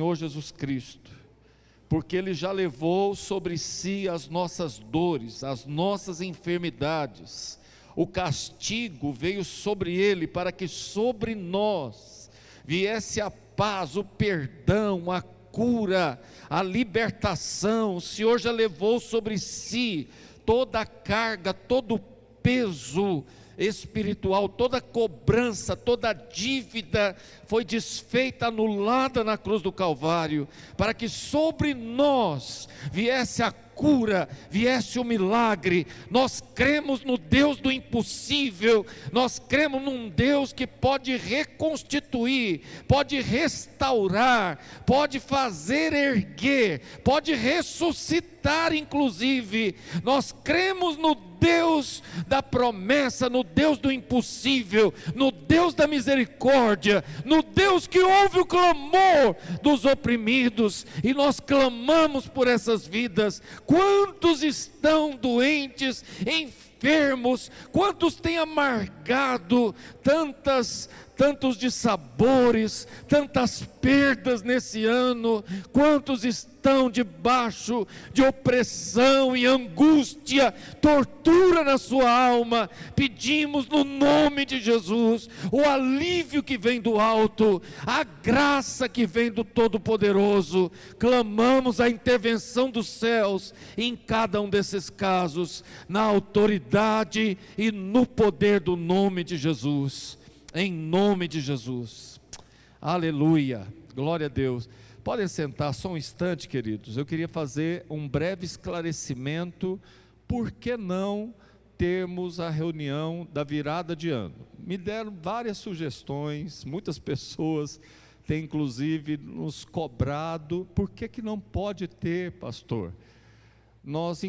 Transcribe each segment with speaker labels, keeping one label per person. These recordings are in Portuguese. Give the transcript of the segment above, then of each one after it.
Speaker 1: Senhor Jesus Cristo, porque Ele já levou sobre si as nossas dores, as nossas enfermidades. O castigo veio sobre Ele para que sobre nós viesse a paz, o perdão, a cura, a libertação. O Senhor já levou sobre si toda a carga, todo o peso espiritual, toda cobrança, toda dívida foi desfeita, anulada na cruz do Calvário, para que sobre nós viesse a cura, viesse o milagre. Nós cremos no Deus do impossível, nós cremos num Deus que pode reconstituir, pode restaurar, pode fazer erguer, pode ressuscitar inclusive. Nós cremos no Deus da promessa, no Deus do impossível, no Deus da misericórdia, no Deus que ouve o clamor dos oprimidos, e nós clamamos por essas vidas. Quantos estão doentes, enfermos, quantos têm amargado tantos dissabores, tantas perdas nesse ano, quantos estão debaixo de opressão e angústia, tortura na sua alma. Pedimos no nome de Jesus o alívio que vem do alto, a graça que vem do Todo-Poderoso. Clamamos a intervenção dos céus em cada um desses casos, na autoridade e no poder do nome de Jesus. Em nome de Jesus, aleluia, glória a Deus. Podem sentar só um instante, queridos. Eu queria fazer um breve esclarecimento. Por que não termos a reunião da virada de ano? Me deram várias sugestões, muitas pessoas têm inclusive nos cobrado. Por que não pode ter, pastor? Nós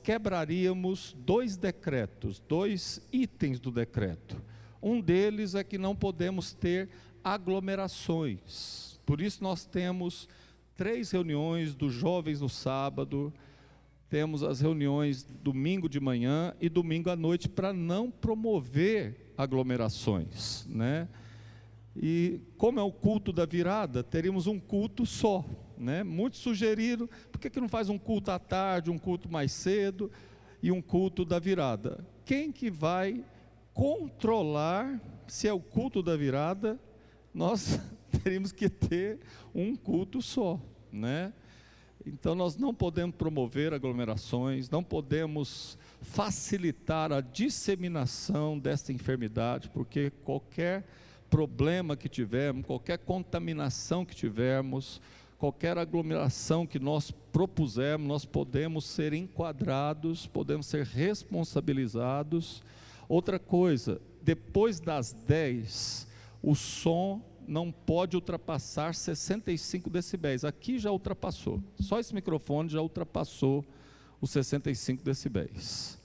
Speaker 1: quebraríamos dois decretos, dois itens do decreto. Um deles é que não podemos ter aglomerações. Por isso nós temos 3 reuniões dos jovens no sábado, temos as reuniões domingo de manhã e domingo à noite, para não promover aglomerações, né? E como é o culto da virada, teríamos um culto só, né? Muitos sugeriram, por que não faz um culto à tarde, um culto mais cedo e um culto da virada? Quem que vai controlar se é o culto da virada? Nós teríamos que ter um culto só, né? Então nós não podemos promover aglomerações, não podemos facilitar a disseminação desta enfermidade, porque qualquer problema que tivermos, qualquer contaminação que tivermos, qualquer aglomeração que nós propusermos, nós podemos ser enquadrados, podemos ser responsabilizados. Outra coisa, depois das 10, o som não pode ultrapassar 65 decibéis. Aqui já ultrapassou, só esse microfone já ultrapassou os 65 decibéis.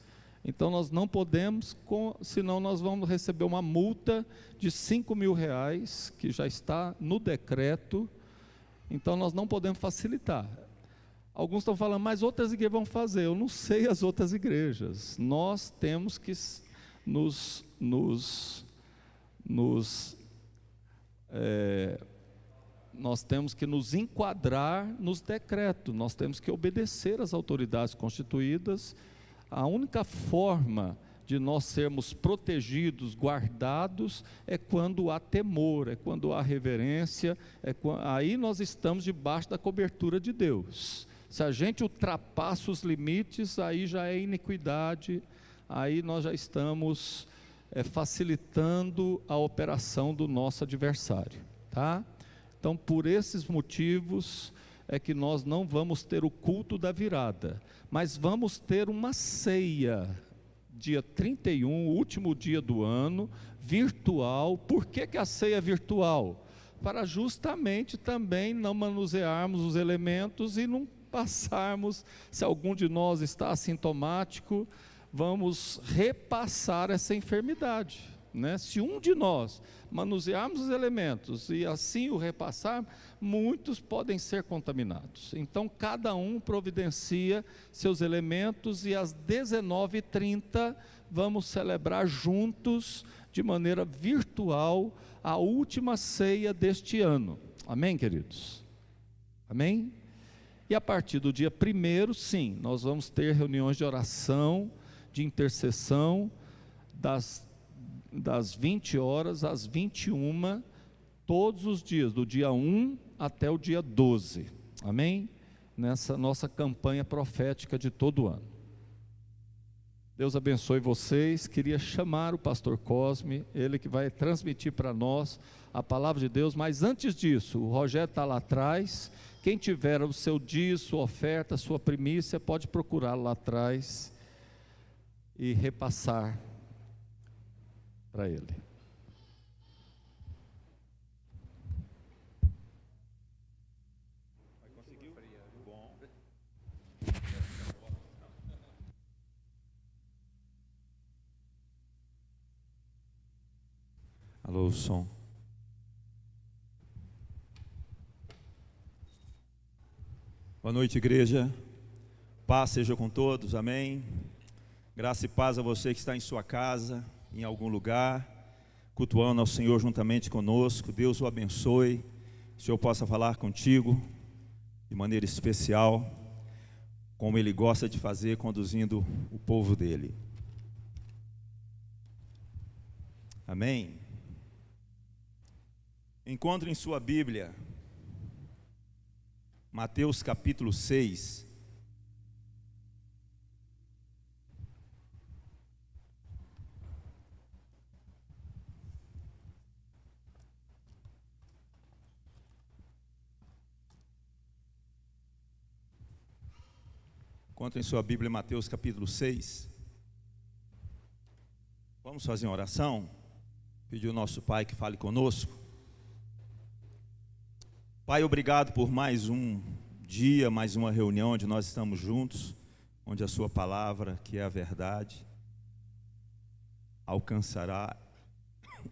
Speaker 1: Então nós não podemos, senão nós vamos receber uma multa de R$5.000, que já está no decreto. Então nós não podemos facilitar. Alguns estão falando, mas outras igrejas vão fazer. Eu não sei as outras igrejas. Nós temos que nós temos que nos enquadrar nos decretos, nós temos que obedecer às autoridades constituídas. A única forma de nós sermos protegidos, guardados, é quando há temor, é quando há reverência, aí nós estamos debaixo da cobertura de Deus. Se a gente ultrapassa os limites, aí já é iniquidade, aí nós já estamos facilitando a operação do nosso adversário, tá? Então, por esses motivos é que nós não vamos ter o culto da virada, mas vamos ter uma ceia, dia 31, último dia do ano, virtual. Por que a ceia é virtual? Para justamente também não manusearmos os elementos e não passarmos, se algum de nós está assintomático, vamos repassar essa enfermidade, né? Se um de nós manusearmos os elementos e assim o repassar, muitos podem ser contaminados. Então cada um providencia seus elementos e às 19h30 vamos celebrar juntos, de maneira virtual, a última ceia deste ano. Amém, queridos? Amém? E a partir do dia 1º, sim, nós vamos ter reuniões de oração, de intercessão, das 20 horas às 21, todos os dias, do dia 1 até o dia 12, amém? Nessa nossa campanha profética de todo ano. Deus abençoe vocês. Queria chamar o pastor Cosme, ele que vai transmitir para nós a palavra de Deus, mas antes disso, o Rogério está lá atrás. Quem tiver o seu dia, sua oferta, sua primícia, pode procurar lá atrás e repassar para ele.
Speaker 2: Alô, som. Boa noite, igreja. Paz seja com todos, amém. Graça e paz a você que está em sua casa, em algum lugar, cultuando ao Senhor juntamente conosco. Deus o abençoe. Que o Senhor possa falar contigo de maneira especial, como Ele gosta de fazer, conduzindo o povo dEle. Amém. Encontre em sua Bíblia Mateus capítulo 6. Encontre em sua Bíblia Mateus capítulo 6. Vamos fazer uma oração? Pedir ao nosso Pai que fale conosco. Pai, obrigado por mais um dia, mais uma reunião onde nós estamos juntos, onde a sua palavra, que é a verdade, alcançará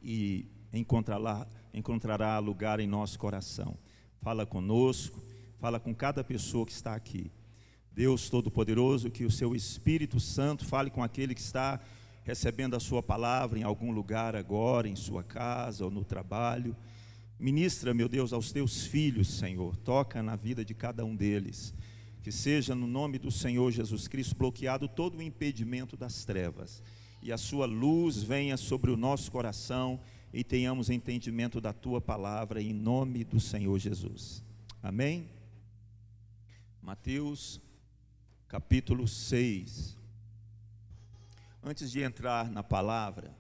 Speaker 2: e encontrará lugar em nosso coração. Fala conosco, fala com cada pessoa que está aqui. Deus Todo-Poderoso, que o seu Espírito Santo fale com aquele que está recebendo a sua palavra em algum lugar agora, em sua casa ou no trabalho. Ministra, meu Deus, aos teus filhos, Senhor, toca na vida de cada um deles, que seja no nome do Senhor Jesus Cristo bloqueado todo o impedimento das trevas, e a sua luz venha sobre o nosso coração, e tenhamos entendimento da tua palavra, em nome do Senhor Jesus, amém? Mateus capítulo 6, antes de entrar na palavra,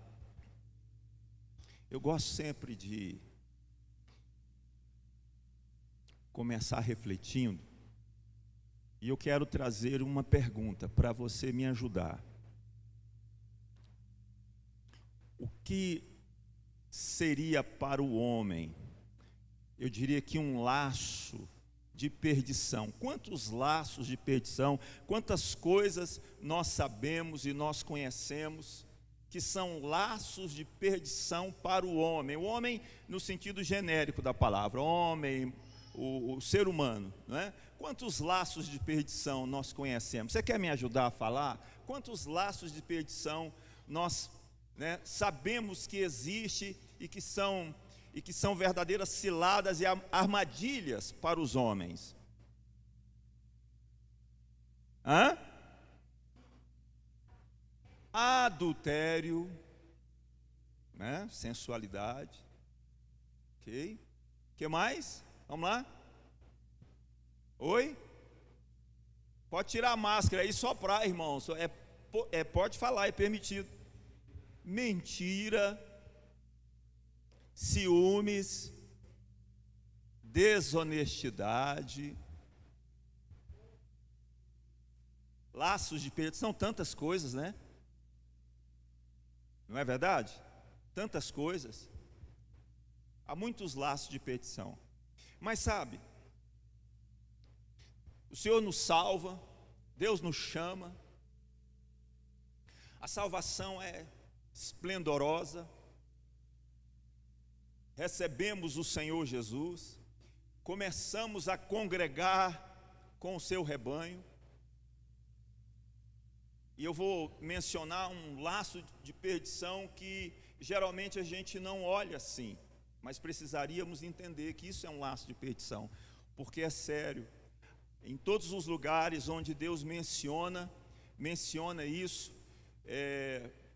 Speaker 2: eu gosto sempre de começar refletindo, e eu quero trazer uma pergunta para você me ajudar. O que seria para o homem, eu diria que um laço de perdição? Quantos laços de perdição, quantas coisas nós sabemos e nós conhecemos que são laços de perdição para o homem no sentido genérico da palavra, homem, o ser humano, não é? Quantos laços de perdição nós conhecemos? Você quer me ajudar a falar? Quantos laços de perdição nós, sabemos que existe e que são verdadeiras ciladas e armadilhas para os homens? Adultério, sensualidade, ok? Que mais? Vamos lá? Oi? Pode tirar a máscara aí e soprar, irmãos. Pode falar, é permitido. Mentira, ciúmes, desonestidade, laços de perdição, são tantas coisas, né? Não é verdade? Tantas coisas. Há muitos laços de perdição. Mas sabe, o Senhor nos salva, Deus nos chama, a salvação é esplendorosa, recebemos o Senhor Jesus, começamos a congregar com o seu rebanho, e eu vou mencionar um laço de perdição que geralmente a gente não olha assim, mas precisaríamos entender que isso é um laço de perdição, porque é sério. Em todos os lugares onde Deus menciona isso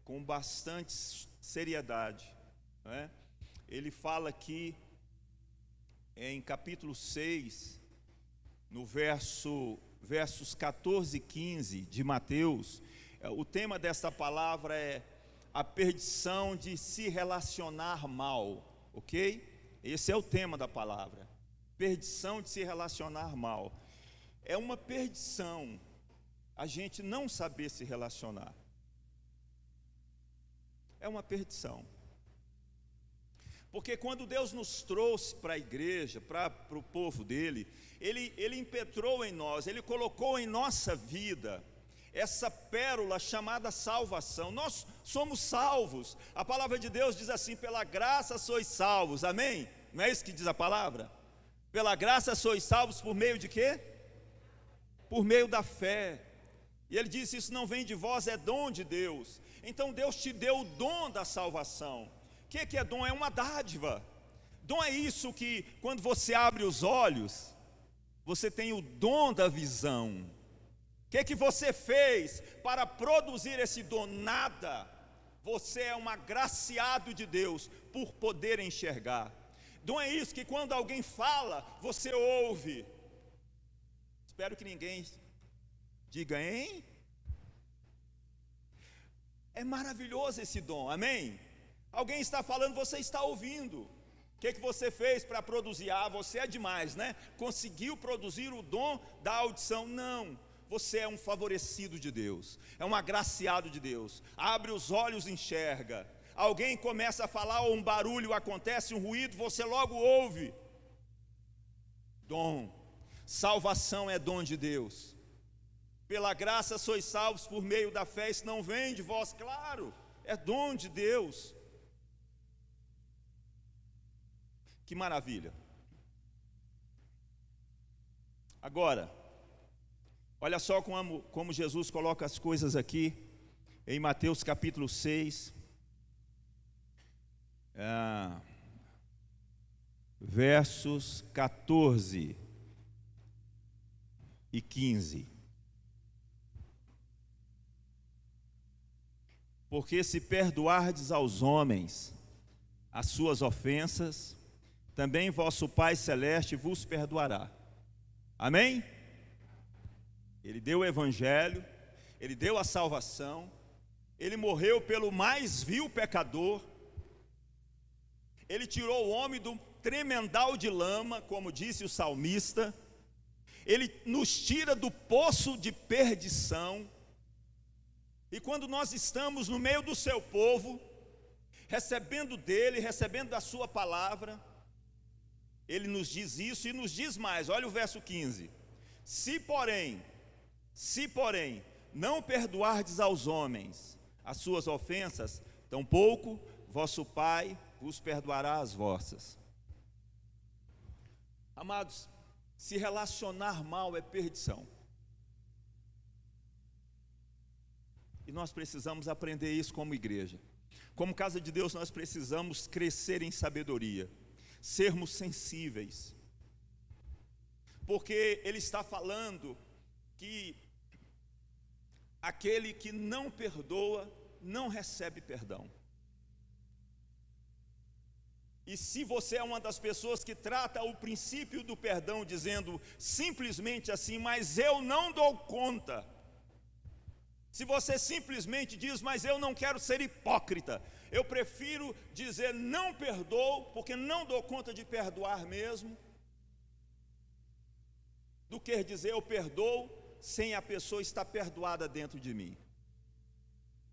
Speaker 2: com bastante seriedade, né? Ele fala aqui em capítulo 6, no versos 14 e 15 de Mateus, o tema desta palavra é a perdição de se relacionar mal, ok? Esse é o tema da palavra, perdição de se relacionar mal. É uma perdição a gente não saber se relacionar. É uma perdição. Porque quando Deus nos trouxe para a igreja, para o povo dele, Ele impetrou em nós, Ele colocou em nossa vida essa pérola chamada salvação. Nós somos salvos. A palavra de Deus diz assim: pela graça sois salvos, amém? Não é isso que diz a palavra? Pela graça sois salvos por meio de quê? Por meio da fé. E ele disse: isso não vem de vós, é dom de Deus. Então Deus te deu o dom da salvação. O que é dom? É uma dádiva. Dom é isso que, quando você abre os olhos, você tem o dom da visão. O que você fez para produzir esse dom? Nada. Você é um agraciado de Deus por poder enxergar. Dom é isso que, quando alguém fala, você ouve. Espero que ninguém diga, hein? É maravilhoso esse dom, amém? Alguém está falando, você está ouvindo. O que você fez para produzir? Você é demais, né? Conseguiu produzir o dom da audição? Não, você é um favorecido de Deus, é um agraciado de Deus. Abre os olhos e enxerga. Alguém começa a falar, ou um barulho acontece, um ruído, você logo ouve. Dom. Salvação é dom de Deus. Pela graça sois salvos por meio da fé. Isso não vem de vós, claro, é dom de Deus. Que maravilha. Agora, olha só como Jesus coloca as coisas aqui em Mateus capítulo 6, versos 14 e 15. Porque se perdoardes aos homens as suas ofensas, também vosso Pai Celeste vos perdoará. Amém? Ele deu o Evangelho, Ele deu a salvação, Ele morreu pelo mais vil pecador, Ele tirou o homem do tremendal de lama, como disse o salmista, Ele nos tira do poço de perdição. E quando nós estamos no meio do seu povo, recebendo dele, recebendo da sua palavra, ele nos diz isso e nos diz mais. Olha o verso 15: se porém não perdoardes aos homens as suas ofensas, tampouco vosso Pai vos perdoará as vossas. Amados, se relacionar mal é perdição. E nós precisamos aprender isso como igreja. Como casa de Deus, nós precisamos crescer em sabedoria, sermos sensíveis. Porque ele está falando que aquele que não perdoa, não recebe perdão. E se você é uma das pessoas que trata o princípio do perdão dizendo simplesmente assim, mas eu não dou conta. Se você simplesmente diz, mas eu não quero ser hipócrita, eu prefiro dizer não perdoo, porque não dou conta de perdoar mesmo, do que dizer eu perdoo sem a pessoa estar perdoada dentro de mim.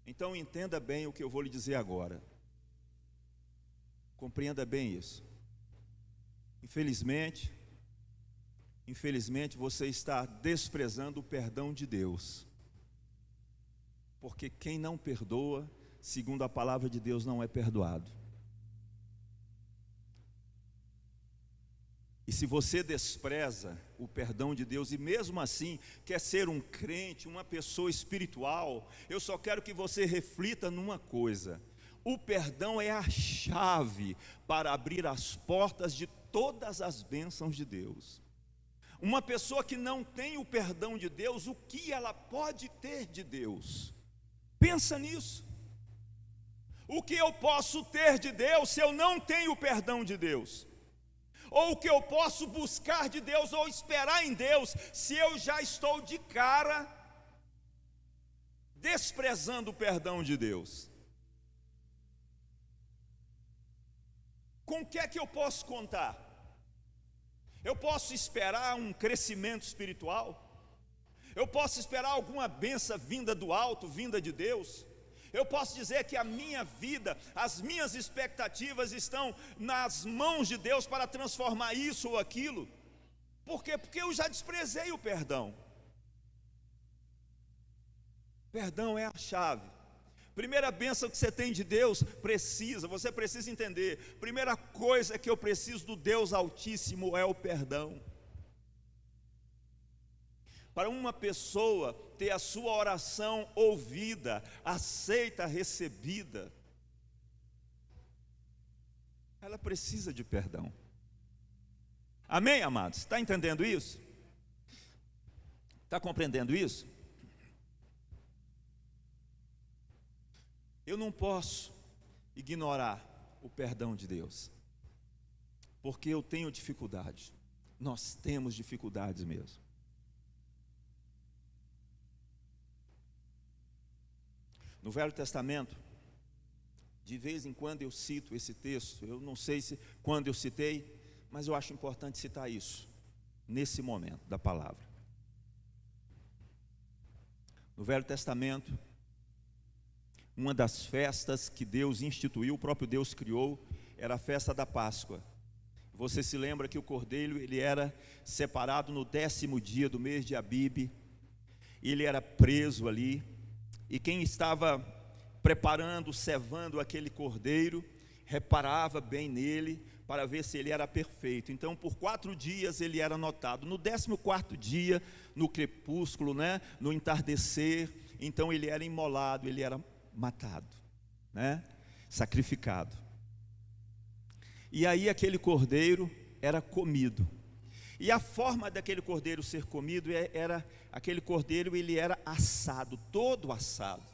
Speaker 2: Então entenda bem o que eu vou lhe dizer agora. Compreenda bem isso. Infelizmente você está desprezando o perdão de Deus. Porque quem não perdoa, segundo a palavra de Deus, não é perdoado. E se você despreza o perdão de Deus e mesmo assim quer ser um crente, uma pessoa espiritual, eu só quero que você reflita numa coisa: O perdão é a chave para abrir as portas de todas as bênçãos de Deus. Uma pessoa que não tem o perdão de Deus, o que ela pode ter de Deus? Pensa nisso. O que eu posso ter de Deus se eu não tenho o perdão de Deus? Ou o que eu posso buscar de Deus ou esperar em Deus se eu já estou de cara desprezando o perdão de Deus? Com o que é que eu posso contar? Eu posso esperar um crescimento espiritual? Eu posso esperar alguma bênção vinda do alto, vinda de Deus? Eu posso dizer que a minha vida, as minhas expectativas estão nas mãos de Deus para transformar isso ou aquilo? Por quê? Porque eu já desprezei o perdão. Perdão é a chave. Primeira bênção que você tem de Deus, você precisa entender. Primeira coisa que eu preciso do Deus Altíssimo é o perdão. Para uma pessoa ter a sua oração ouvida, aceita, recebida, ela precisa de perdão. Amém, amados? Está entendendo isso? Está compreendendo isso? Eu não posso ignorar o perdão de Deus, porque eu tenho dificuldade. Nós temos dificuldades mesmo. No Velho Testamento, de vez em quando eu cito esse texto. Eu não sei se quando eu citei, mas eu acho importante citar isso nesse momento da palavra. No Velho Testamento, uma das festas que Deus instituiu, o próprio Deus criou, era a festa da Páscoa. Você se lembra que o cordeiro, ele era separado no 10º dia do mês de Abibe, ele era preso ali, e quem estava preparando, cevando aquele cordeiro, reparava bem nele, para ver se ele era perfeito. Então, por 4 dias ele era anotado. No 14º dia, no crepúsculo, no entardecer, então ele era imolado, ele era matado, sacrificado. E aí aquele cordeiro era comido. E a forma daquele cordeiro ser comido era, aquele cordeiro ele era assado, todo assado.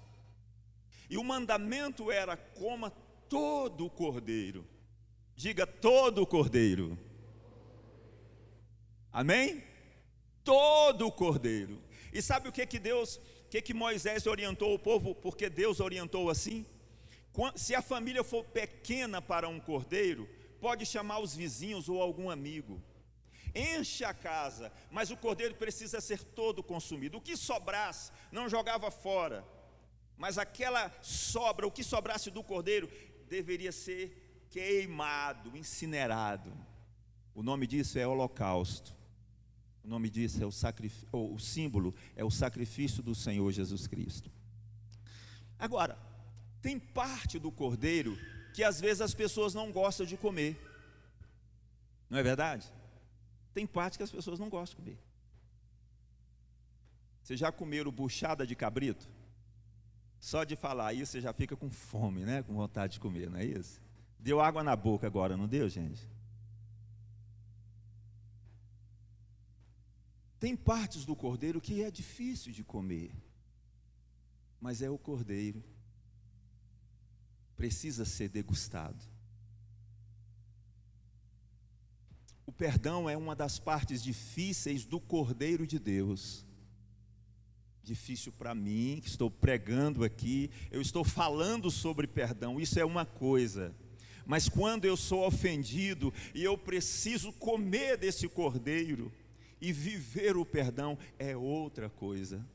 Speaker 2: E o mandamento era: coma todo o cordeiro. Diga, todo o cordeiro. Amém? Todo o cordeiro. E sabe o que que Moisés orientou o povo? Porque Deus orientou assim: se a família for pequena para um cordeiro, pode chamar os vizinhos ou algum amigo. Enche a casa, mas o cordeiro precisa ser todo consumido. O que sobrasse, não jogava fora, mas aquela sobra, o que sobrasse do cordeiro, deveria ser queimado, incinerado. O nome disso é holocausto. O nome disso é o símbolo é o sacrifício do Senhor Jesus Cristo. Agora, tem parte do cordeiro que às vezes as pessoas não gostam de comer. Não é verdade? Tem parte que as pessoas não gostam de comer. Vocês já comeram buchada de cabrito? Só de falar isso você já fica com fome, com vontade de comer, não é isso? Deu água na boca agora, não deu, gente? Tem partes do cordeiro que é difícil de comer, mas é o cordeiro, precisa ser degustado. O perdão é uma das partes difíceis do Cordeiro de Deus. Difícil para mim, que estou pregando aqui, eu estou falando sobre perdão, isso é uma coisa. Mas quando eu sou ofendido e eu preciso comer desse cordeiro e viver o perdão, é outra coisa.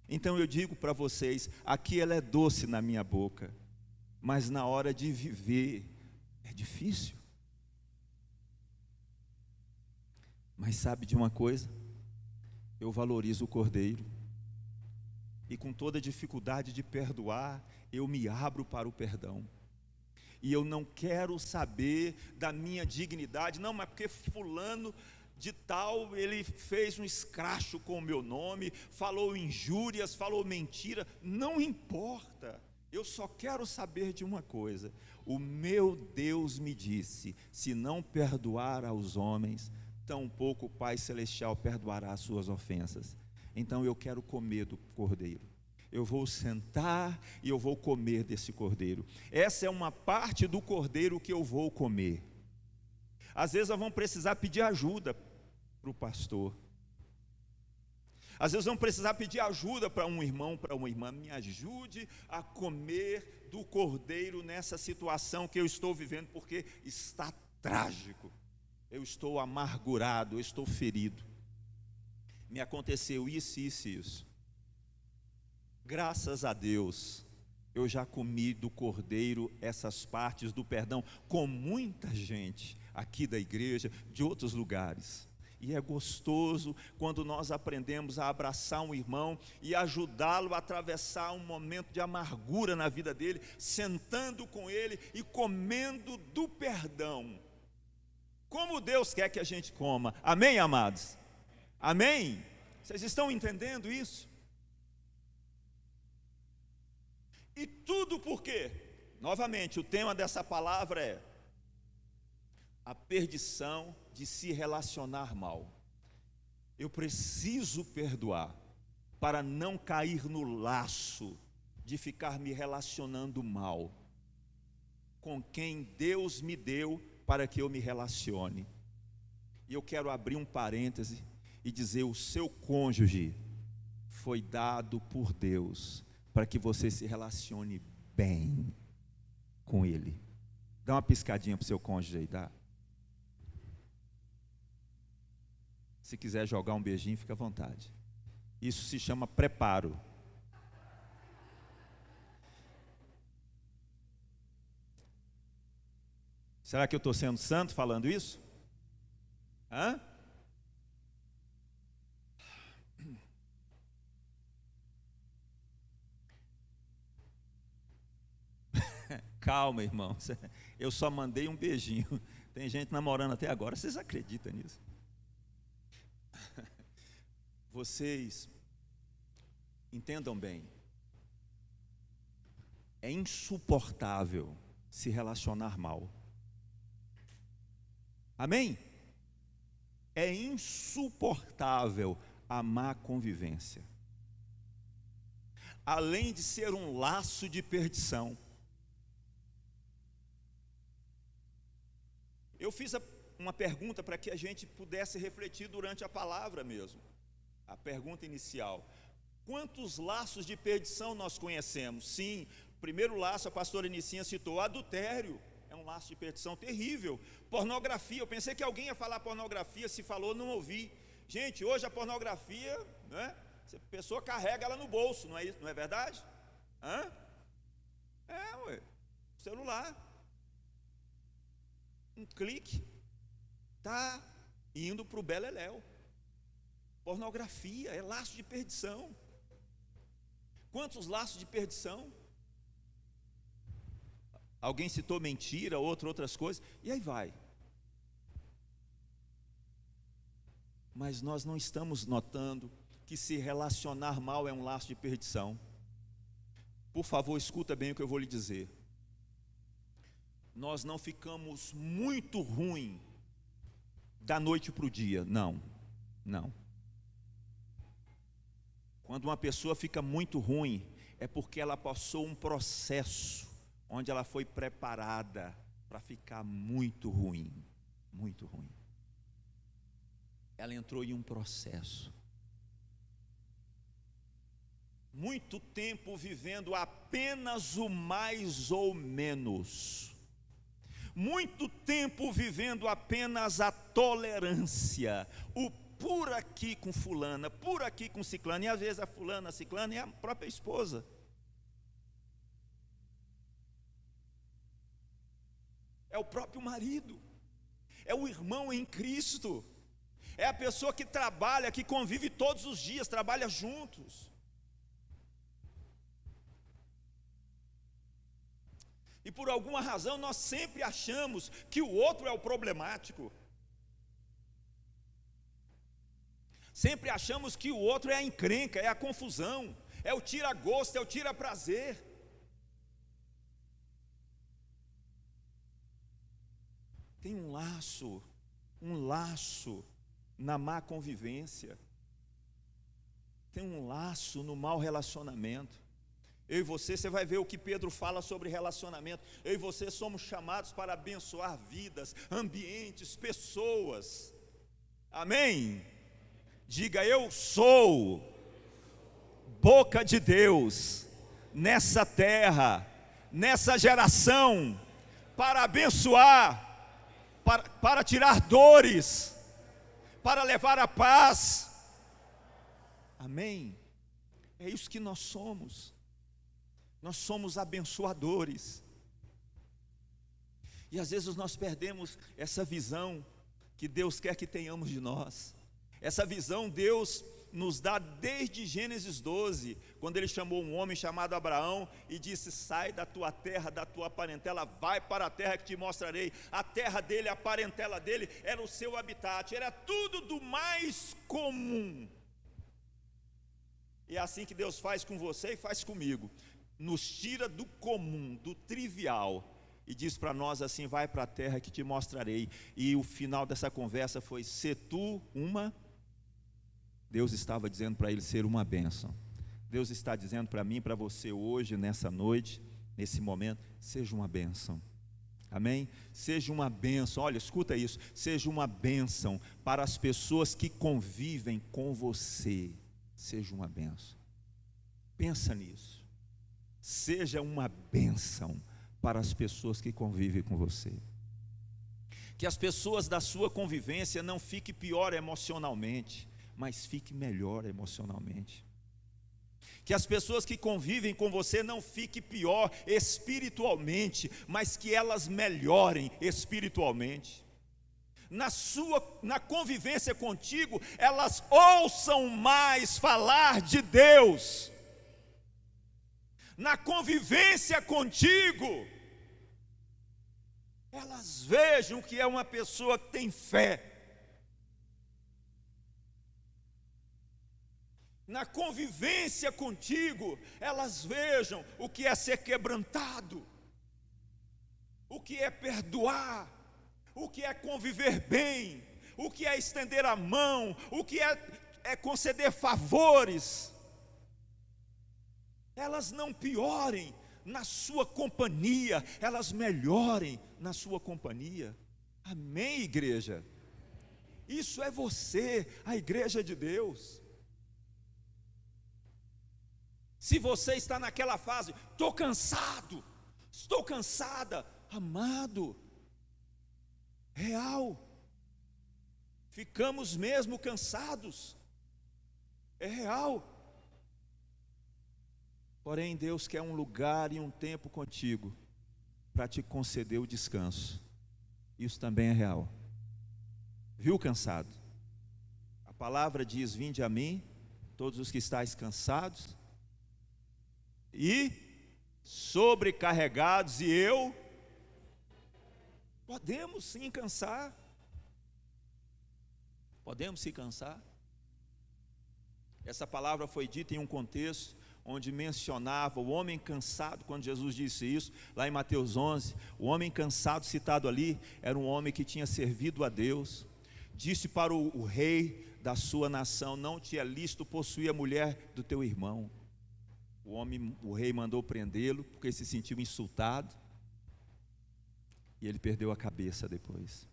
Speaker 2: Então eu digo para vocês, aqui ela é doce na minha boca, mas na hora de viver é difícil. Mas sabe de uma coisa? Eu valorizo o cordeiro, e com toda dificuldade de perdoar, eu me abro para o perdão. E eu não quero saber da minha dignidade, não, mas porque fulano de tal, ele fez um escracho com o meu nome, falou injúrias, falou mentira, não importa. Eu só quero saber de uma coisa: o meu Deus me disse, se não perdoar aos homens, tampouco o Pai Celestial perdoará as suas ofensas. Então eu quero comer do cordeiro. Eu vou sentar e eu vou comer desse cordeiro. Essa é uma parte do cordeiro que eu vou comer. Às vezes nós vamos precisar pedir ajuda para o pastor. Às vezes vamos precisar pedir ajuda para um irmão, para uma irmã. Me ajude a comer do cordeiro nessa situação que eu estou vivendo, porque está trágico. Eu estou amargurado, eu estou ferido. Me aconteceu isso, isso e isso. Graças a Deus, eu já comi do cordeiro essas partes do perdão com muita gente aqui da igreja, de outros lugares. E é gostoso quando nós aprendemos a abraçar um irmão e ajudá-lo a atravessar um momento de amargura na vida dele, sentando com ele e comendo do perdão. Como Deus quer que a gente coma. Amém, amados? Amém? Vocês estão entendendo isso? E tudo por quê? Novamente, o tema dessa palavra é a perdição de se relacionar mal. Eu preciso perdoar para não cair no laço de ficar me relacionando mal com quem Deus me deu para que eu me relacione. E eu quero abrir um parêntese e dizer: o seu cônjuge foi dado por Deus para que você se relacione bem com ele. Dá uma piscadinha para o seu cônjuge aí, dá. Se quiser jogar um beijinho, fica à vontade. Isso se chama preparo. Será que eu estou sendo santo falando isso? Hã? Calma, irmãos. Eu só mandei um beijinho. Tem gente namorando até agora. Vocês acreditam nisso? Vocês entendam bem. É insuportável se relacionar mal. Amém? É insuportável a má convivência. Além de ser um laço de perdição. Eu fiz uma pergunta para que a gente pudesse refletir durante a palavra mesmo. A pergunta inicial: quantos laços de perdição nós conhecemos? Sim, o primeiro laço a pastora Inicinha citou: adultério. É um laço de perdição terrível. Pornografia, eu pensei que alguém ia falar pornografia, se falou, não ouvi. Gente, hoje a pornografia, né, a pessoa carrega ela no bolso, não é isso? Não é verdade? Hã? É, ué, celular. Um clique, está indo para o beleléu. Pornografia é laço de perdição. Quantos laços de perdição? Alguém citou mentira, outras coisas, e aí vai. Mas nós não estamos notando que se relacionar mal é um laço de perdição. Por favor, escuta bem o que eu vou lhe dizer. Nós não ficamos muito ruim da noite para o dia, não. Quando uma pessoa fica muito ruim, é porque ela passou um processo onde ela foi preparada para ficar muito ruim, muito ruim. Ela entrou em um processo. Muito tempo vivendo apenas o mais ou menos. Muito tempo vivendo apenas a tolerância, o por aqui com fulana, por aqui com ciclana, e às vezes a fulana, a ciclana é a própria esposa. É o próprio marido, é o irmão em Cristo, é a pessoa que trabalha, que convive todos os dias, trabalha juntos. E por alguma razão nós sempre achamos que o outro é o problemático. Sempre achamos que o outro é a encrenca, é a confusão, é o tira-gosto, é o tira-prazer. Tem um laço na má convivência. Tem um laço no mau relacionamento. Eu e você vai ver o que Pedro fala sobre relacionamento. Eu e você somos chamados para abençoar vidas, ambientes, pessoas. Amém? Diga: eu sou boca de Deus nessa terra, nessa geração, para abençoar, para tirar dores, para levar a paz. Amém? É isso que nós somos. Nós somos abençoadores. E às vezes nós perdemos essa visão que Deus quer que tenhamos de nós. Essa visão Deus nos dá desde Gênesis 12, quando Ele chamou um homem chamado Abraão e disse: sai da tua terra, da tua parentela, vai para a terra que te mostrarei. A terra dele, a parentela dele, era o seu habitat, era tudo do mais comum. E é assim que Deus faz com você e faz comigo. Nos tira do comum, do trivial, e diz para nós assim: vai para a terra que te mostrarei. E o final dessa conversa foi: se tu uma... Deus estava dizendo para ele ser uma bênção. Deus está dizendo para mim e para você hoje, nessa noite, nesse momento: seja uma bênção. Amém? Seja uma bênção. Olha, escuta isso: seja uma bênção para as pessoas que convivem com você. Seja uma bênção. Pensa nisso. Seja uma bênção para as pessoas que convivem com você. Que as pessoas da sua convivência não fiquem pior emocionalmente, mas fiquem melhor emocionalmente. Que as pessoas que convivem com você não fiquem pior espiritualmente, mas que elas melhorem espiritualmente. Na convivência contigo, elas ouçam mais falar de Deus. Na convivência contigo, elas vejam que é uma pessoa que tem fé. Na convivência contigo, elas vejam o que é ser quebrantado, o que é perdoar, o que é conviver bem, o que é estender a mão, o que é conceder favores. Elas não piorem na sua companhia, elas melhorem na sua companhia. Amém, igreja? Isso é você, a igreja de Deus. Se você está naquela fase: estou cansado, estou cansada, amado, real, ficamos mesmo cansados, é real. Porém, Deus quer um lugar e um tempo contigo para te conceder o descanso. Isso também é real. Viu, cansado? A palavra diz: vinde a mim, todos os que estáis cansados e sobrecarregados, e eu... Podemos sim cansar. Podemos se cansar. Essa palavra foi dita em um contexto onde mencionava o homem cansado. Quando Jesus disse isso, lá em Mateus 11, o homem cansado citado ali era um homem que tinha servido a Deus. Disse para o rei da sua nação: não te é lícito possuir a mulher do teu irmão. O rei mandou prendê-lo porque se sentiu insultado, e ele perdeu a cabeça depois.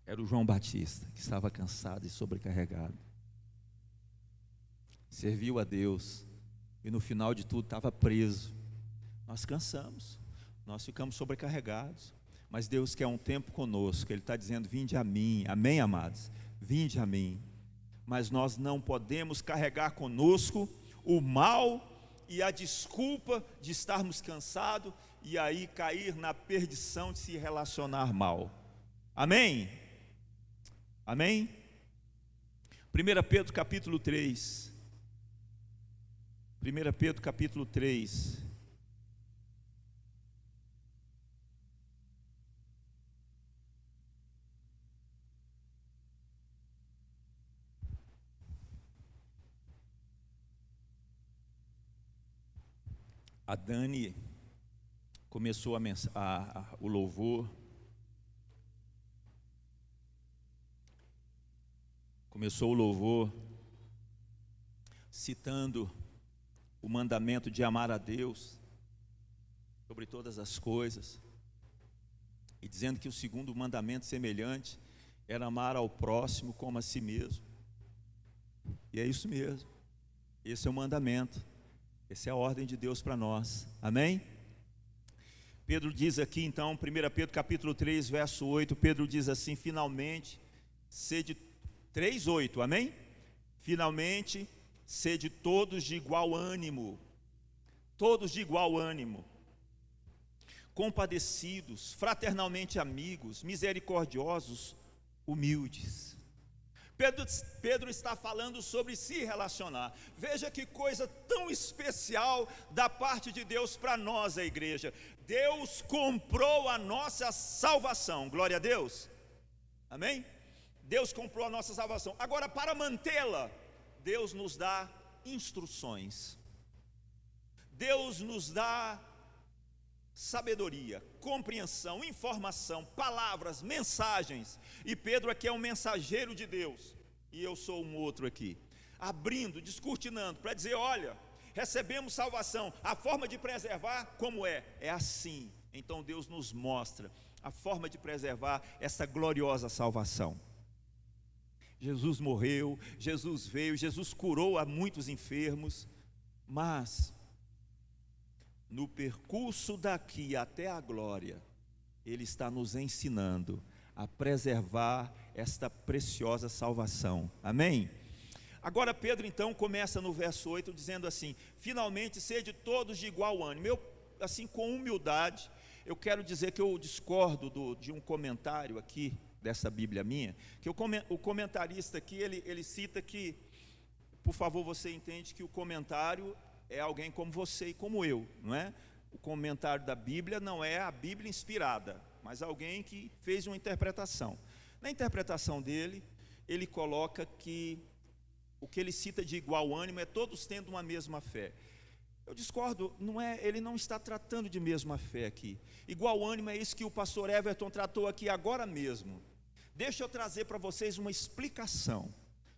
Speaker 2: Era o João Batista, que estava cansado e sobrecarregado. Serviu a Deus e no final de tudo estava preso. Nós cansamos, nós ficamos sobrecarregados, mas Deus quer um tempo conosco. Ele está dizendo: vinde a mim. Amém, amados? Vinde a mim. Mas nós não podemos carregar conosco o mal e a desculpa de estarmos cansados e aí cair na perdição de se relacionar mal. Amém? Amém? 1 Pedro capítulo 3. 1 Pedro capítulo 3. A Dani começou o louvor, citando o mandamento de amar a Deus sobre todas as coisas, e dizendo que o segundo mandamento semelhante era amar ao próximo como a si mesmo. E é isso mesmo, esse é o mandamento, essa é a ordem de Deus para nós, amém? Pedro diz aqui então, 1 Pedro capítulo 3, verso 8, Pedro diz assim: finalmente, sede, 3:8, amém? Finalmente, sede todos de igual ânimo, compadecidos, fraternalmente amigos, misericordiosos, humildes. Pedro está falando sobre se relacionar. Veja que coisa tão especial da parte de Deus para nós, a igreja. Deus comprou a nossa salvação, glória a Deus, amém? Deus comprou a nossa salvação. Agora, para mantê-la, Deus nos dá instruções, Deus nos dá sabedoria, compreensão, informação, palavras, mensagens. E Pedro aqui é um mensageiro de Deus, e eu sou um outro aqui, abrindo, descortinando, para dizer: olha, recebemos salvação, a forma de preservar como é assim. Então Deus nos mostra a forma de preservar essa gloriosa salvação. Jesus morreu, Jesus veio, Jesus curou a muitos enfermos, mas no percurso daqui até a glória, Ele está nos ensinando a preservar esta preciosa salvação, amém? Agora Pedro então começa no verso 8 dizendo assim: finalmente sede todos de igual ânimo. Eu, assim, com humildade, eu quero dizer que eu discordo de um comentário aqui dessa Bíblia minha, que o comentarista aqui, ele cita que, por favor, você entende que o comentário é alguém como você e como eu, não é? O comentário da Bíblia não é a Bíblia inspirada, mas alguém que fez uma interpretação. Na interpretação dele, ele coloca que o que ele cita de igual ânimo é todos tendo uma mesma fé. Eu discordo, ele não está tratando de mesma fé aqui. Igual ânimo é isso que o pastor Everton tratou aqui agora mesmo. Deixa eu trazer para vocês uma explicação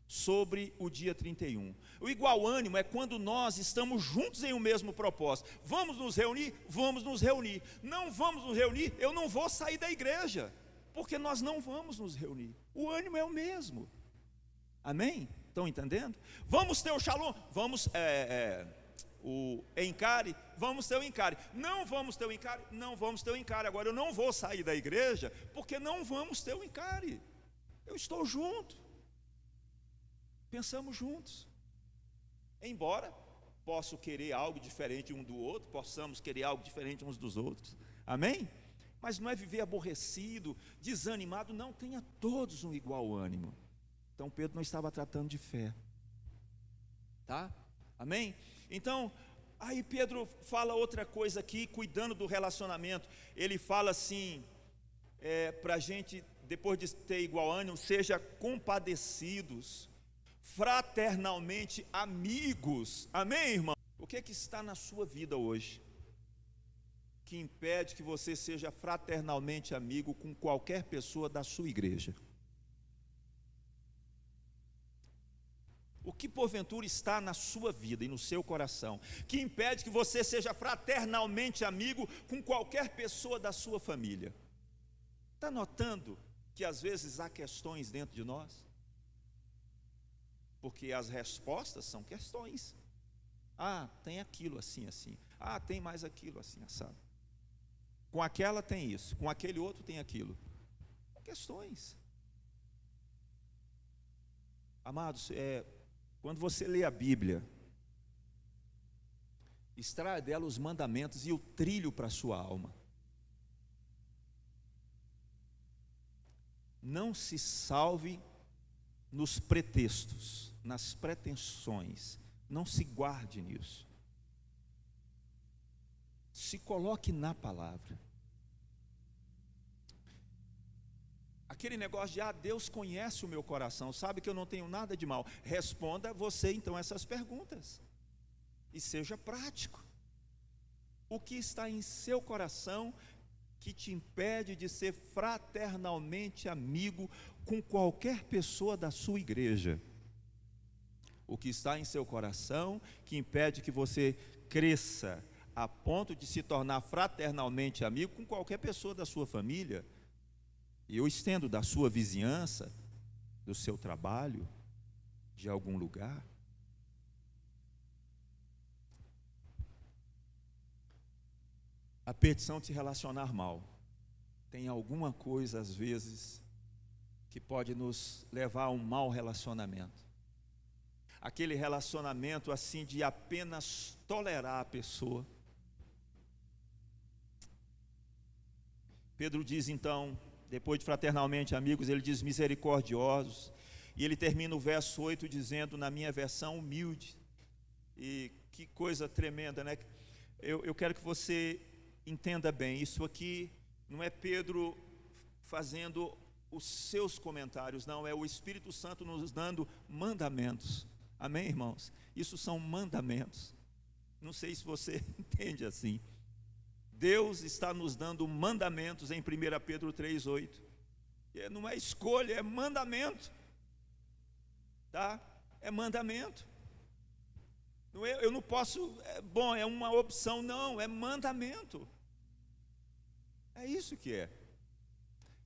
Speaker 2: sobre o dia 31. O igual ânimo é quando nós estamos juntos em um mesmo propósito. Vamos nos reunir? Vamos nos reunir. Não vamos nos reunir? Eu não vou sair da igreja, porque nós não vamos nos reunir. O ânimo é o mesmo, amém? Estão entendendo? Vamos ter o shalom? Vamos, o encare? Vamos ter o encare. Não vamos ter o encare? Não vamos ter o encare. Agora, eu não vou sair da igreja, porque não vamos ter o encare. Eu estou junto, pensamos juntos. Embora posso querer algo diferente um do outro, possamos querer algo diferente uns dos outros, amém? Mas não é viver aborrecido, desanimado, não, tenha todos um igual ânimo. Então Pedro não estava tratando de fé, tá? Amém? Então, aí Pedro fala outra coisa aqui, cuidando do relacionamento. Ele fala assim, para a gente, depois de ter igual ânimo, seja compadecidos, fraternalmente amigos, amém, irmão? O que está na sua vida hoje que impede que você seja fraternalmente amigo com qualquer pessoa da sua igreja? O que porventura está na sua vida e no seu coração que impede que você seja fraternalmente amigo com qualquer pessoa da sua família? Está notando que às vezes há questões dentro de nós? Porque as respostas são questões. Ah, tem aquilo assim, assim. Ah, tem mais aquilo assim, assado. Com aquela tem isso, com aquele outro tem aquilo. São questões. Amados, quando você lê a Bíblia, extrai dela os mandamentos e o trilho para a sua alma. Não se salve nos pretextos, nas pretensões. Não se guarde nisso. Se coloque na palavra. Aquele negócio de, Deus conhece o meu coração, sabe que eu não tenho nada de mal. Responda você então essas perguntas e seja prático. O que está em seu coração que te impede de ser fraternalmente amigo com qualquer pessoa da sua igreja? O que está em seu coração que impede que você cresça a ponto de se tornar fraternalmente amigo com qualquer pessoa da sua família? E eu estendo da sua vizinhança, do seu trabalho, de algum lugar. A perdição de se relacionar mal. Tem alguma coisa, às vezes, que pode nos levar a um mau relacionamento. Aquele relacionamento assim de apenas tolerar a pessoa. Pedro diz então, depois de fraternalmente amigos, ele diz misericordiosos. E ele termina o verso 8 dizendo, na minha versão, humilde. E que coisa tremenda, né? Eu quero que você entenda bem, isso aqui não é Pedro fazendo os seus comentários, não, é o Espírito Santo nos dando mandamentos. Amém, irmãos? Isso são mandamentos. Não sei se você entende assim. Deus está nos dando mandamentos em 1 Pedro 3,8. Não é escolha, é mandamento. Tá? É mandamento. Eu não posso, é uma opção, não, é mandamento. É isso que é.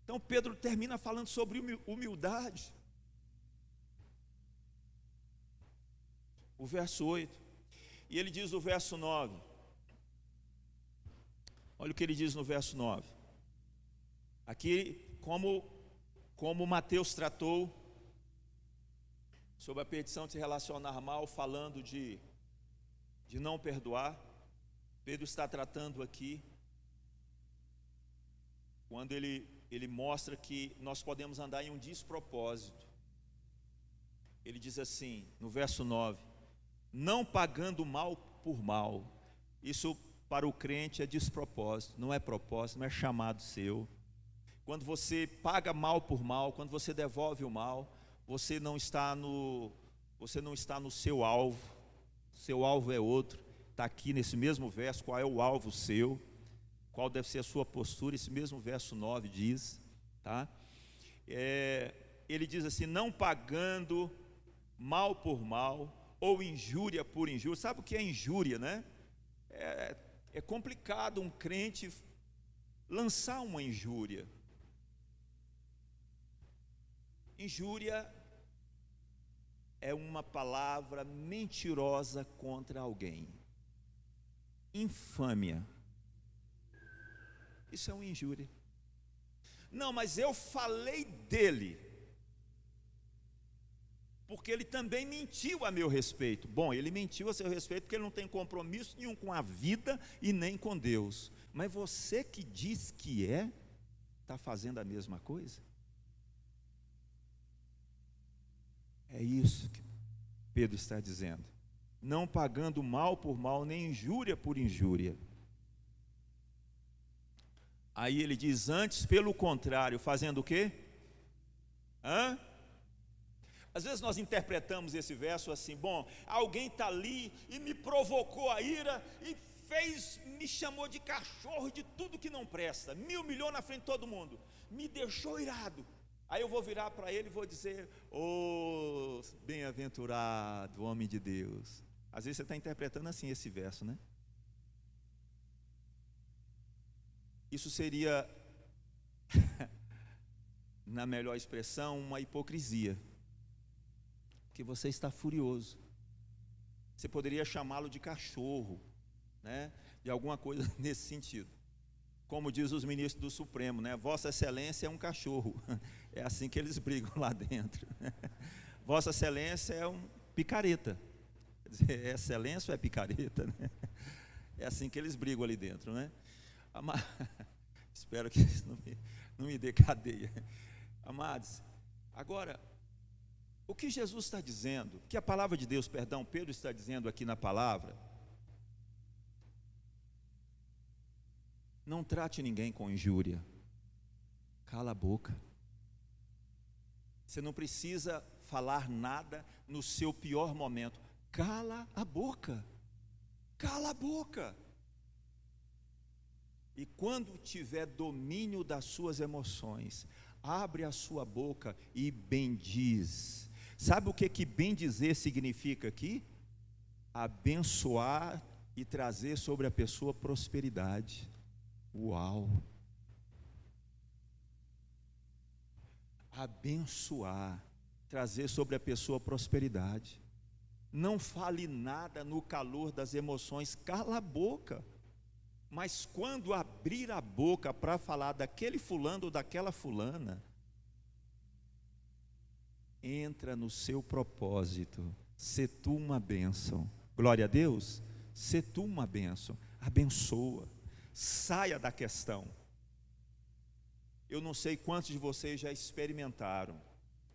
Speaker 2: Então Pedro termina falando sobre humildade. O verso 8. E ele diz no verso 9. Olha o que ele diz no verso 9. Aqui, como Mateus tratou sobre a perdição de se relacionar mal, falando de não perdoar, Pedro está tratando aqui, quando ele mostra que nós podemos andar em um despropósito. Ele diz assim, no verso 9, não pagando mal por mal. Isso para o crente é despropósito, não é propósito, não é chamado seu. Quando você paga mal por mal, quando você devolve o mal, você não está no seu alvo. Seu alvo é outro. Está aqui nesse mesmo verso, qual é o alvo seu, qual deve ser a sua postura. Esse mesmo verso 9 diz, tá? Ele diz assim, não pagando mal por mal, ou injúria por injúria. Sabe o que é injúria, né? É complicado um crente lançar uma injúria. Injúria é uma palavra mentirosa contra alguém. Infâmia. Isso é uma injúria. Não, mas eu falei dele, porque ele também mentiu a meu respeito. Bom, ele mentiu a seu respeito porque ele não tem compromisso nenhum com a vida e nem com Deus. Mas você que diz que está fazendo a mesma coisa? É isso que Pedro está dizendo. Não pagando mal por mal, nem injúria por injúria. Aí ele diz, antes, pelo contrário, fazendo o quê? Às vezes nós interpretamos esse verso assim, bom, alguém está ali e me provocou a ira e me chamou de cachorro, de tudo que não presta, me humilhou na frente de todo mundo, me deixou irado. Aí eu vou virar para ele e vou dizer, ô bem-aventurado homem de Deus. Às vezes você está interpretando assim esse verso, né? Isso seria, na melhor expressão, uma hipocrisia. Que você está furioso. Você poderia chamá-lo de cachorro, né? De alguma coisa nesse sentido. Como diz os ministros do Supremo, né? Vossa Excelência é um cachorro. É assim que eles brigam lá dentro. Vossa Excelência é um picareta. Quer dizer, é excelência ou é picareta, né? É assim que eles brigam ali dentro, né? Espero que isso não me dê cadeia. Amados, agora, o que Jesus está dizendo, que a palavra de Deus, Pedro está dizendo aqui na palavra, não trate ninguém com injúria. Cala a boca. Você não precisa falar nada no seu pior momento. Cala a boca. Cala a boca. E quando tiver domínio das suas emoções, abre a sua boca e bendiz. Sabe o que bendizer significa aqui? Abençoar e trazer sobre a pessoa prosperidade. Uau! Abençoar, trazer sobre a pessoa prosperidade. Não fale nada no calor das emoções, cala a boca. Mas quando abrir a boca para falar daquele fulano ou daquela fulana, entra no seu propósito, se tu uma bênção. Glória a Deus, se tu uma bênção, abençoa, saia da questão. Eu não sei quantos de vocês já experimentaram,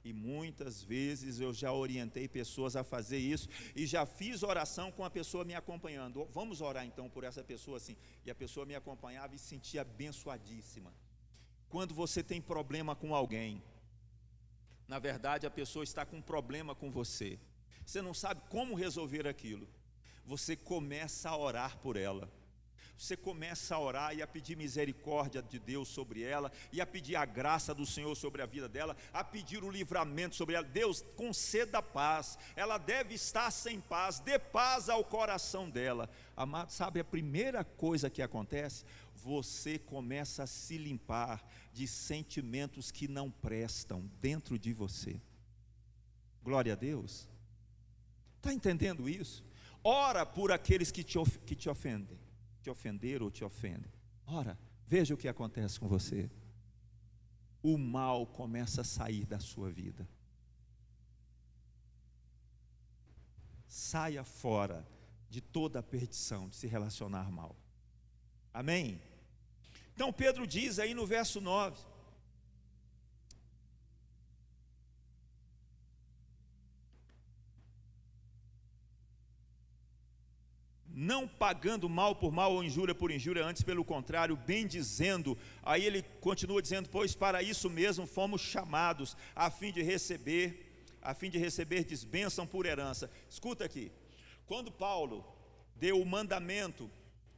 Speaker 2: e muitas vezes eu já orientei pessoas a fazer isso, e já fiz oração com a pessoa me acompanhando. Vamos orar então por essa pessoa assim, e a pessoa me acompanhava e se sentia abençoadíssima. Quando você tem problema com alguém, na verdade a pessoa está com um problema com você, você não sabe como resolver aquilo, você começa a orar por ela. Você começa a orar e a pedir misericórdia de Deus sobre ela, e a pedir a graça do Senhor sobre a vida dela, a pedir o livramento sobre ela. Deus, conceda paz, ela deve estar sem paz, dê paz ao coração dela. Amado, sabe a primeira coisa que acontece? Você começa a se limpar de sentimentos que não prestam dentro de você. Glória a Deus. Está entendendo isso? Ora por aqueles que te ofendem, te ofenderam ou te ofendem. Ora, veja o que acontece com você. O mal começa a sair da sua vida. Saia fora de toda a perdição de se relacionar mal. Amém? Então Pedro diz aí no verso 9: não pagando mal por mal ou injúria por injúria, antes pelo contrário, bendizendo. Aí ele continua dizendo: pois para isso mesmo fomos chamados, a fim de receber bênção por herança. Escuta aqui, quando Paulo deu o mandamento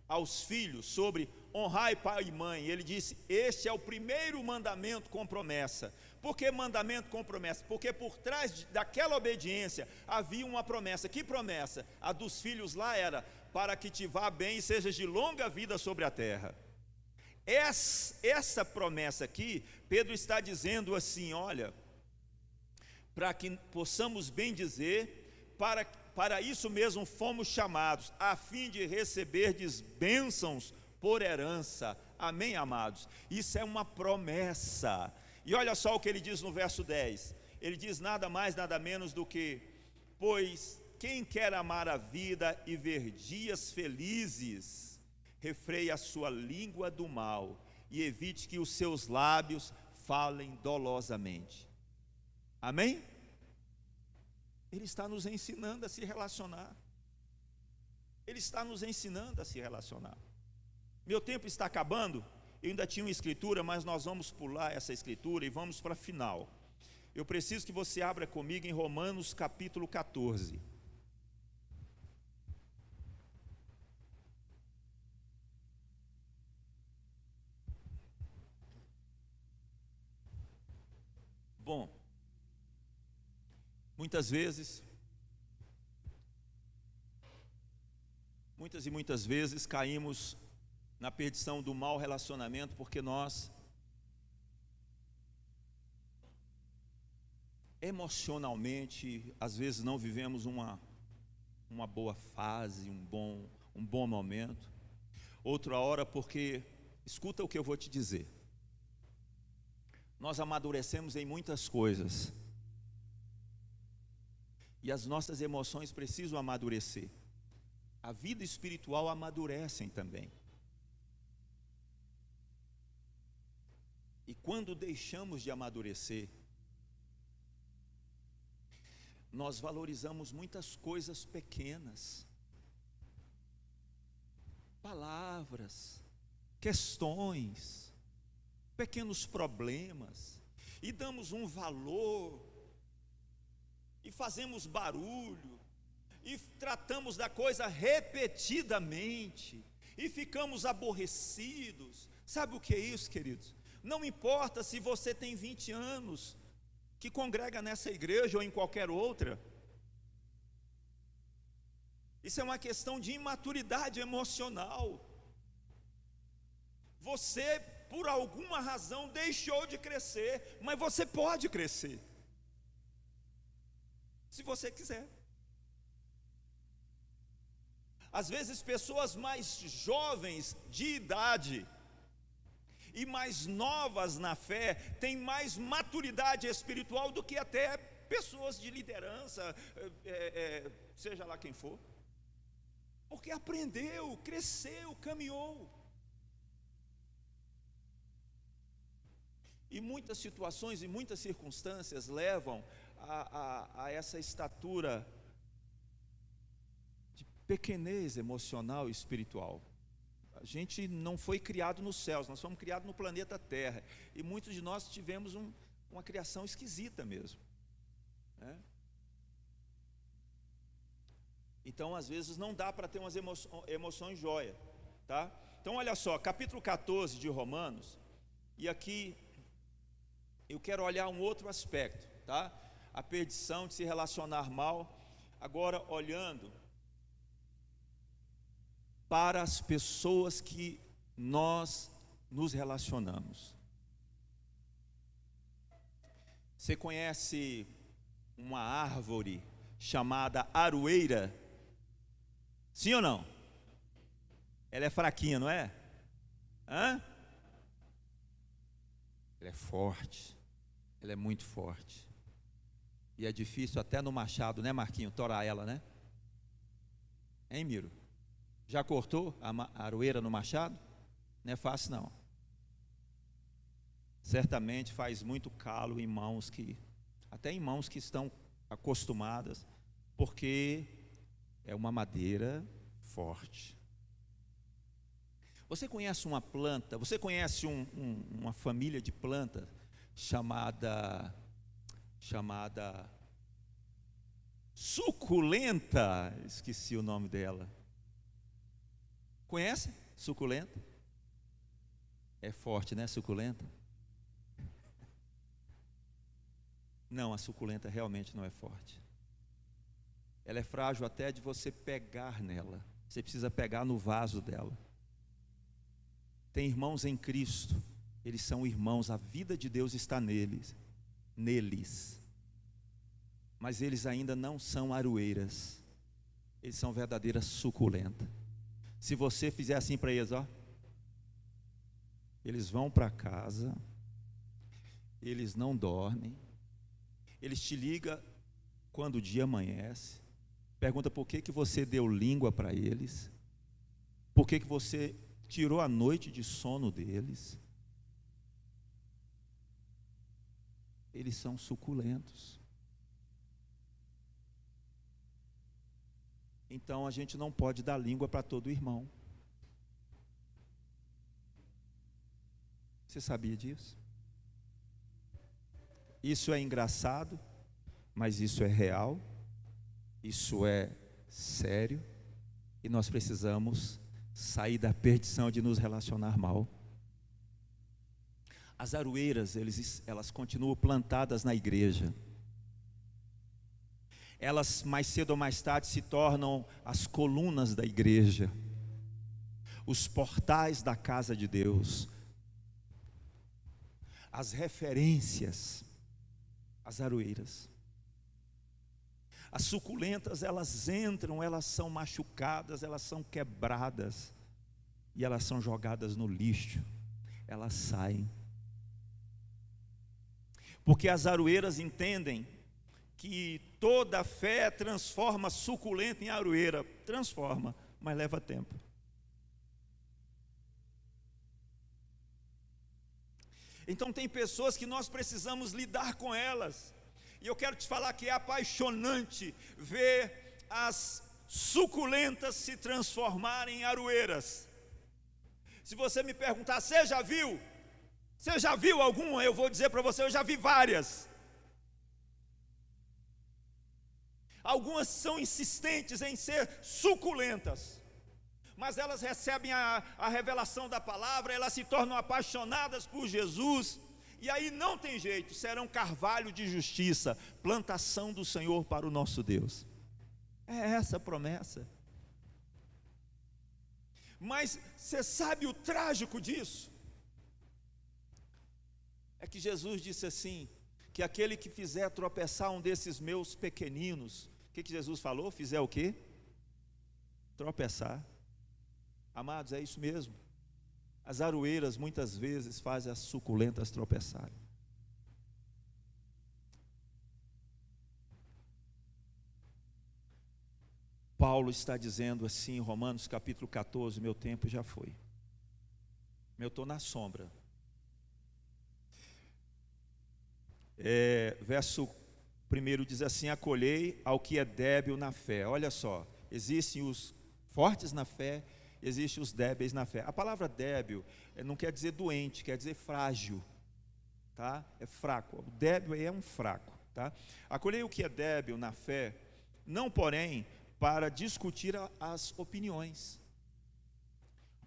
Speaker 2: aos filhos sobre honrai pai e mãe, ele disse: este é o primeiro mandamento com promessa. Por que mandamento com promessa? Porque por trás daquela obediência havia uma promessa. Que promessa? A dos filhos lá era: para que te vá bem e sejas de longa vida sobre a terra. Essa promessa aqui, Pedro está dizendo assim: olha, para que possamos bem dizer, para isso mesmo fomos chamados, a fim de receberdes bênçãos por herança. Amém, amados? Isso é uma promessa. E olha só o que ele diz no verso 10. Ele diz nada mais, nada menos do que: pois quem quer amar a vida e ver dias felizes, refreie a sua língua do mal e evite que os seus lábios falem dolosamente. Amém? Ele está nos ensinando a se relacionar. Ele está nos ensinando a se relacionar. Meu tempo está acabando. Eu ainda tinha uma escritura, mas nós vamos pular essa escritura e vamos para a final. Eu preciso que você abra comigo em Romanos capítulo 14. Bom, muitas e muitas vezes caímos na perdição do mau relacionamento, porque nós emocionalmente às vezes não vivemos uma boa fase, um bom momento. Outra hora porque, escuta o que eu vou te dizer, nós amadurecemos em muitas coisas, e as nossas emoções precisam amadurecer. A vida espiritual amadurecem também. E quando deixamos de amadurecer, nós valorizamos muitas coisas pequenas, palavras, questões, pequenos problemas, e damos um valor, e fazemos barulho, e tratamos da coisa repetidamente, e ficamos aborrecidos. Sabe o que é isso, queridos? Não importa se você tem 20 anos, que congrega nessa igreja ou em qualquer outra. Isso é uma questão de imaturidade emocional. Você, por alguma razão, deixou de crescer, mas você pode crescer, se você quiser. Às vezes pessoas mais jovens de idade e mais novas na fé têm mais maturidade espiritual do que até pessoas de liderança, seja lá quem for, porque aprendeu, cresceu, caminhou. E muitas situações e muitas circunstâncias levam a essa estatura de pequenez emocional e espiritual. A gente não foi criado nos céus, nós fomos criados no planeta Terra, e muitos de nós tivemos uma criação esquisita mesmo, né? Então às vezes não dá para ter umas emoções jóia, tá? Então olha só, capítulo 14 de Romanos, e aqui eu quero olhar um outro aspecto, tá? A perdição de se relacionar mal, agora olhando para as pessoas que nós nos relacionamos. Você conhece uma árvore chamada aroeira? Sim ou não? Ela é fraquinha, não é? Ela é forte, ela é muito forte. E é difícil até no machado, né, Marquinho, torar ela, né? Hein, Miro? Já cortou a aroeira no machado? Não é fácil, não. Certamente faz muito calo em mãos até em mãos que estão acostumadas, porque é uma madeira forte. Você conhece uma planta, você conhece uma família de plantas chamada suculenta, esqueci o nome dela. Conhece? Suculenta? É forte, né, suculenta? Não, a suculenta realmente não é forte. Ela é frágil até de você pegar nela. Você precisa pegar no vaso dela. Tem irmãos em Cristo, eles são irmãos, a vida de Deus está neles. Mas eles ainda não são aroeiras, eles são verdadeiras suculentas. Se você fizer assim para eles, ó, eles vão para casa, eles não dormem, eles te ligam quando o dia amanhece, pergunta por que você deu língua para eles, por que você tirou a noite de sono deles. Eles são suculentos. Então a gente não pode dar língua para todo irmão. Você sabia disso? Isso é engraçado, mas isso é real, isso é sério, e nós precisamos sair da perdição de nos relacionar mal. As aroeiras, elas continuam plantadas na igreja. Elas mais cedo ou mais tarde se tornam as colunas da igreja, os portais da casa de Deus, as referências, as aroeiras. As suculentas, elas entram, elas são machucadas, elas são quebradas, e elas são jogadas no lixo, elas saem. Porque as aroeiras entendem que toda fé transforma suculenta em aroeira. Transforma, mas leva tempo. Então tem pessoas que nós precisamos lidar com elas. E eu quero te falar que é apaixonante ver as suculentas se transformarem em aroeiras. Se você me perguntar, você já viu? Você já viu alguma? Eu vou dizer para você, eu já vi várias. Algumas são insistentes em ser suculentas, mas elas recebem a revelação da palavra, elas se tornam apaixonadas por Jesus, e aí não tem jeito, serão carvalho de justiça, plantação do Senhor para o nosso Deus. É essa a promessa. Mas você sabe o trágico disso? É que Jesus disse assim, que aquele que fizer tropeçar um desses meus pequeninos, o que Jesus falou? Fizer o quê? Tropeçar. Amados, é isso mesmo. As aroeiras muitas vezes fazem as suculentas tropeçarem. Paulo está dizendo assim em Romanos capítulo 14, meu tempo já foi. Eu estou na sombra. Verso 1 diz assim: acolhei ao que é débil na fé. Olha só, existem os fortes na fé, existem os débeis na fé. A palavra débil não quer dizer doente, quer dizer frágil, tá? É fraco, o débil é um fraco, tá? Acolhei o que é débil na fé, não porém para discutir as opiniões.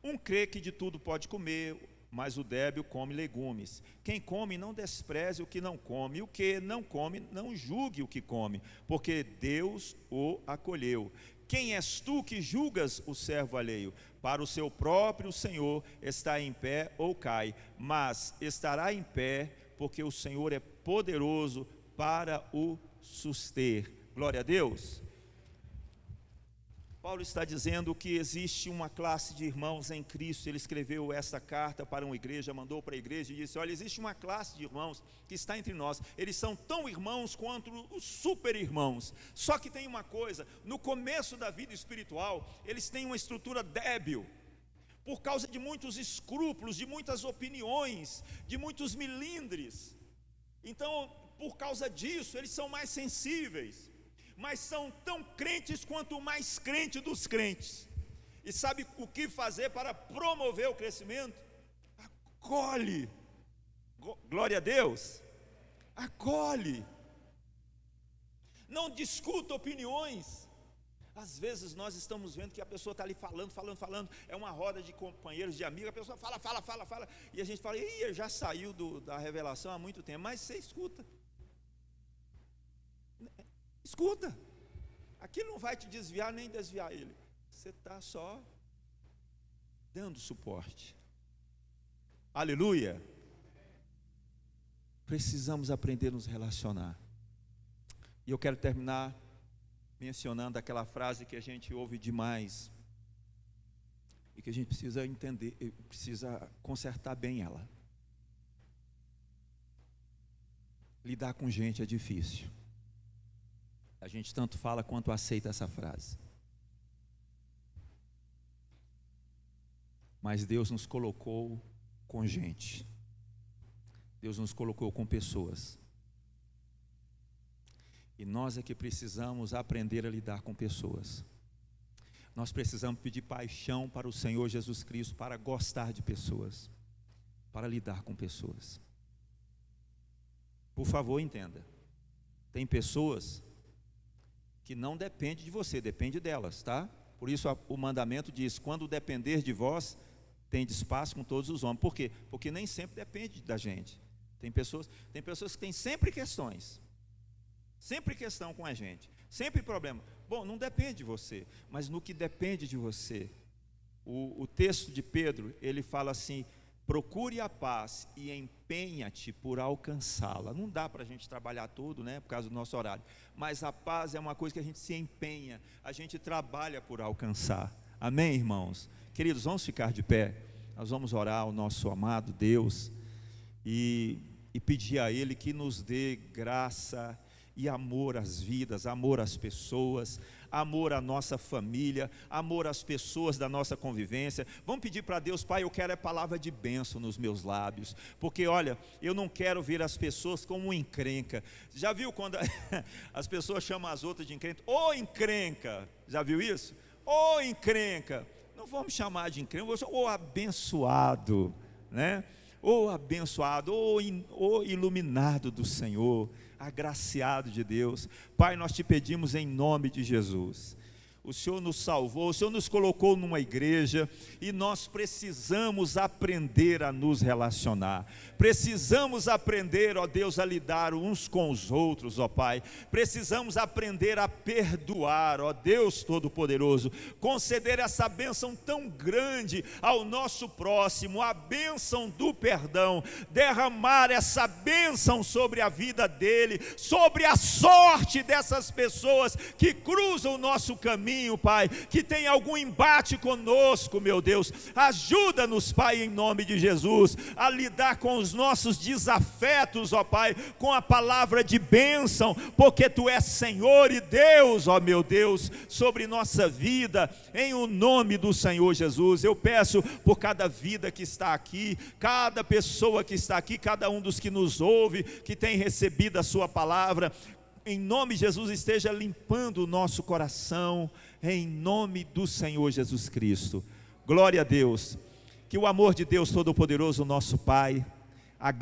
Speaker 2: Um crê que de tudo pode comer, mas o débil come legumes. Quem come não despreze o que não come, e o que não come não julgue o que come, porque Deus o acolheu. Quem és tu que julgas o servo alheio? Para o seu próprio Senhor está em pé ou cai, mas estará em pé, porque o Senhor é poderoso para o suster. Glória a Deus. Paulo está dizendo que existe uma classe de irmãos em Cristo. Ele escreveu essa carta para uma igreja, mandou para a igreja e disse: olha, existe uma classe de irmãos que está entre nós, eles são tão irmãos quanto os super irmãos, só que tem uma coisa, no começo da vida espiritual, eles têm uma estrutura débil, por causa de muitos escrúpulos, de muitas opiniões, de muitos milindres. Então, por causa disso, eles são mais sensíveis, mas são tão crentes quanto o mais crente dos crentes. E sabe o que fazer para promover o crescimento? Acolhe. Glória a Deus. Acolhe. Não discuta opiniões. Às vezes nós estamos vendo que a pessoa está ali falando, é uma roda de companheiros, de amigos, a pessoa fala, e a gente fala: ih, já saiu da revelação há muito tempo, mas você escuta. Escuta, aquilo não vai te desviar nem desviar ele, você está só dando suporte. Aleluia. Precisamos aprender a nos relacionar. E eu quero terminar mencionando aquela frase que a gente ouve demais e que a gente precisa entender, precisa consertar bem ela. Lidar com gente é difícil. A gente tanto fala quanto aceita essa frase. Mas Deus nos colocou com gente. Deus nos colocou com pessoas. E nós é que precisamos aprender a lidar com pessoas. Nós precisamos pedir paixão para o Senhor Jesus Cristo, para gostar de pessoas, para lidar com pessoas. Por favor, entenda. Tem pessoas que não depende de você, depende delas, tá? Por isso o mandamento diz: quando depender de vós, tende espaço com todos os homens. Por quê? Porque nem sempre depende da gente. Tem pessoas que têm sempre questões, sempre questão com a gente, sempre problema. Bom, não depende de você, mas no que depende de você, o texto de Pedro, ele fala assim: procure a paz e empenha-te por alcançá-la. Não dá para a gente trabalhar tudo, né, por causa do nosso horário, mas a paz é uma coisa que a gente se empenha, a gente trabalha por alcançar. Amém, irmãos? Queridos, vamos ficar de pé, nós vamos orar ao nosso amado Deus e pedir a Ele que nos dê graça e amor às vidas, amor às pessoas, amor à nossa família, amor às pessoas da nossa convivência. Vamos pedir para Deus: Pai, eu quero palavra de bênção nos meus lábios, porque olha, eu não quero ver as pessoas como encrenca. Já viu quando as pessoas chamam as outras de encrenca? Ô encrenca, já viu isso? Ô encrenca. Não vamos chamar de encrenca, ô abençoado, né? Ô abençoado, ô iluminado do Senhor, agraciado de Deus. Pai, nós te pedimos em nome de Jesus, O Senhor nos salvou, o Senhor nos colocou numa igreja e nós precisamos aprender a nos relacionar. Precisamos aprender, ó Deus, a lidar uns com os outros, ó Pai. Precisamos aprender a perdoar, ó Deus Todo-Poderoso. Conceder essa bênção tão grande ao nosso próximo, a bênção do perdão. Derramar essa bênção sobre a vida dele, sobre a sorte dessas pessoas que cruzam o nosso caminho, Pai, que tem algum embate conosco, meu Deus. Ajuda-nos, Pai, em nome de Jesus, a lidar com os nossos desafetos, ó Pai, com a palavra de bênção, porque Tu és Senhor e Deus, ó meu Deus, sobre nossa vida, em o nome do Senhor Jesus. Eu peço por cada vida que está aqui, cada pessoa que está aqui, cada um dos que nos ouve, que tem recebido a Sua palavra, em nome de Jesus, esteja limpando o nosso coração, em nome do Senhor Jesus Cristo. Glória a Deus. Que o amor de Deus Todo-Poderoso, nosso Pai, a